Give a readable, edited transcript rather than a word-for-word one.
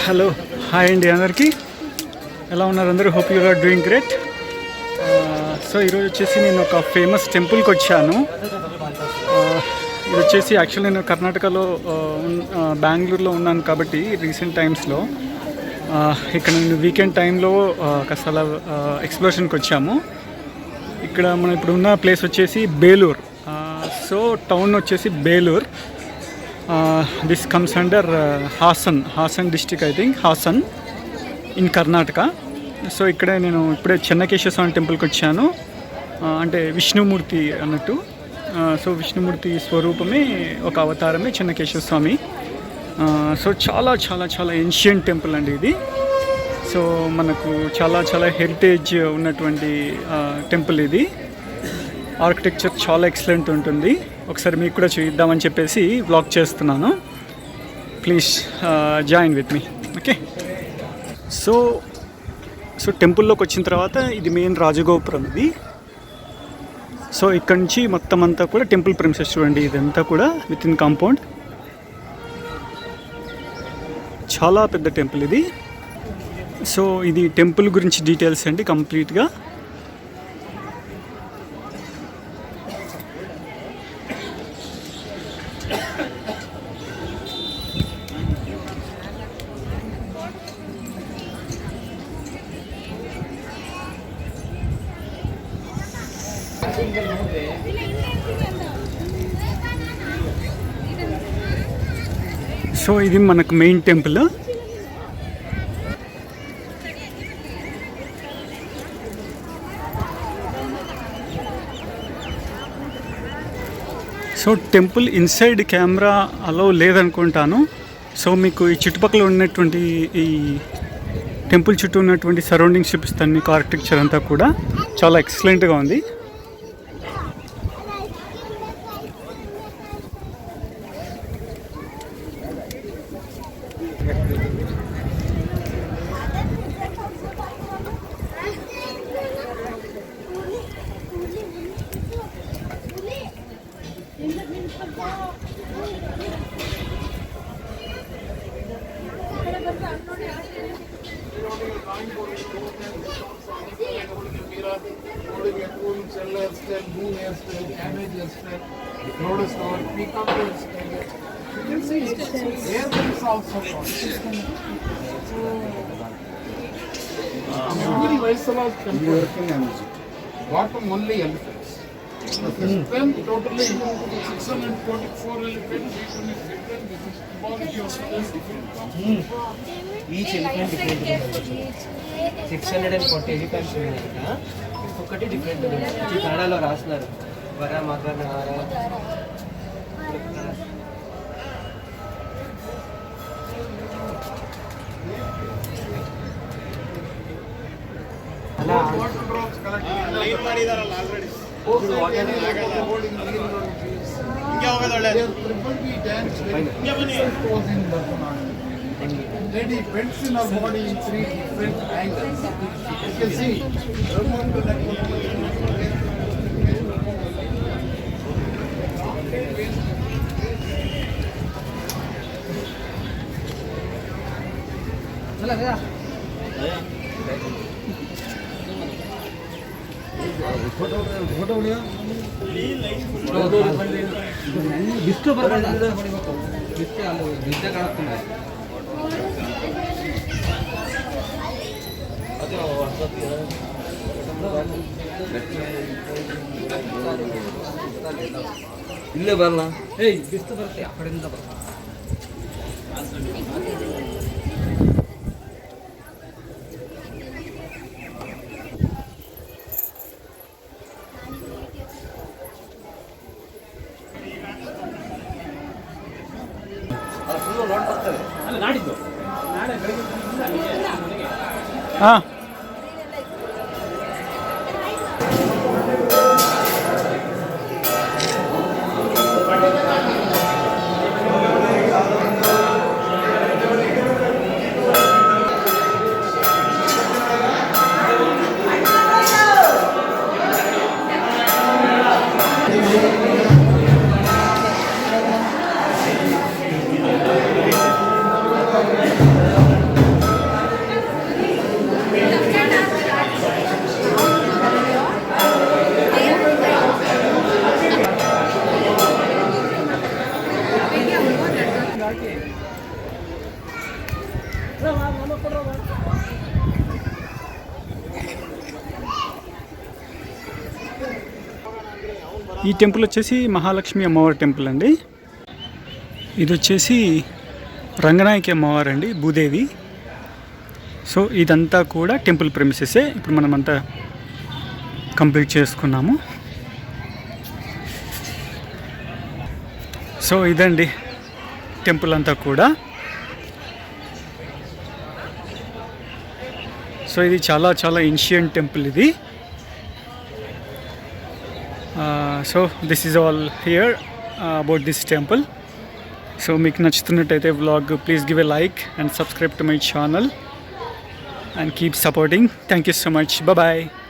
Hello hi అండి అందరికీ. ఎలా ఉన్నారు అందరూ? Hope you are doing great. So ఈరోజు వచ్చేసి నేను ఒక ఫేమస్ టెంపుల్కి వచ్చాను. ఇది వచ్చేసి యాక్చువల్లీ నేను కర్ణాటకలో బెంగళూరులో ఉన్నాను కాబట్టి రీసెంట్ టైమ్స్లో ఇక్కడ నేను వీకెండ్ టైంలో కాస్త అలా ఎక్స్ప్లోషన్కి వచ్చాము. ఇక్కడ మనం ఇప్పుడు ఉన్న ప్లేస్ వచ్చేసి బేలూర్. సో టౌన్ వచ్చేసి Belur. This comes under Haasan district, I think Haasan in Karnataka. So ఇక్కడే నేను ఇప్పుడే చెన్నకేశ్వర స్వామి టెంపుల్కి వచ్చాను. అంటే విష్ణుమూర్తి అన్నట్టు. సో విష్ణుమూర్తి స్వరూపమే ఒక అవతారమే చెన్నకేశ్వర స్వామి. సో చాలా చాలా చాలా ఏన్షియంట్ టెంపుల్ అండి ఇది. సో మనకు చాలా చాలా హెరిటేజ్ ఉన్నటువంటి టెంపుల్ ఇది. ఆర్కిటెక్చర్ చాలా ఎక్సలెంట్ ఉంటుంది. ఒకసారి మీకు కూడా చూద్దామని చెప్పేసి వ్లాగ్ చేస్తున్నాను. Please join with me. Okay. So టెంపుల్లోకి వచ్చిన తర్వాత ఇది మెయిన్ రాజగోపురం ఇది. సో ఇక్కడ నుంచి మొత్తం అంతా కూడా టెంపుల్ ప్రిమిసెస్ చూడండి. ఇదంతా కూడా విత్ ఇన్ కాంపౌండ్. చాలా పెద్ద టెంపుల్ ఇది. సో ఇది టెంపుల్ గురించి డీటెయిల్స్ అండి కంప్లీట్గా. సో ఇది మనకు main temple. So temple inside camera allow లేదనుకుంటాను. సో మీకు ఈ చుట్టుపక్కల ఉన్నటువంటి ఈ టెంపుల్ చుట్టూ ఉన్నటువంటి సరౌండింగ్స్ చూపిస్తాను మీకు. ఆర్కిటెక్చర్ అంతా కూడా చాలా ఎక్సలెంట్గా ఉంది. Bottom only elephants. The strength totally 644 elephants. Each one is different. Each elephant different. 640 elephants ఉన్నాయి. ఒక్కొక్కటి డిఫరెంట్. కన్నడలో రాస్తున్నారు. వర మగ నార. అలా Water drops collected. Line ಮಾಡಿದಾರಲ್ಲ already. Holding green trees. ಇಂಗೆ ಹೋಗೋದೊಳ್ಳೆ. Triple B dance ಇಂಗೆ ಬನ್ನಿ. Was in Bharatanatyam. Lady bends in her body in 3 different angles. You can see. Remember that photo ಹೊಡಿಯೋ ಬಿಸ್ಟು ಬರಬಾರ್ದು. ಬಿಸ್ಟು ಅಲ್ಲಿ ಬಿದ್ದ ಕಾಣಿಸ್ತೀನಿ. ಇಲ್ಲೇ ಬರಲ್ಲ. ಏಯ್ ಬಿಸ್ತು ಬರುತ್ತೆ ಆ ಕಡೆಯಿಂದ ಬರುತ್ತೆ. ಹಾಂ ఈ టెంపుల్ వచ్చేసి మహాలక్ష్మి అమ్మవారి టెంపుల్ అండి. ఇది వచ్చేసి రంగనాయకి అమ్మవారు అండి, భూదేవి. సో ఇదంతా కూడా టెంపుల్ ప్రెమిసెసే. ఇప్పుడు మనమంతా కంప్లీట్ చేసుకున్నాము. సో ఇదండి టెంపుల్ అంతా కూడా. సో ఇది చాలా చాలా ఏన్షియంట్ టెంపుల్ ఇది. So this is all here about this temple. So మీకు నచ్చుతున్నట్టయితే vlog please give a like and subscribe to my channel and keep supporting. Thank you so much. Bye bye.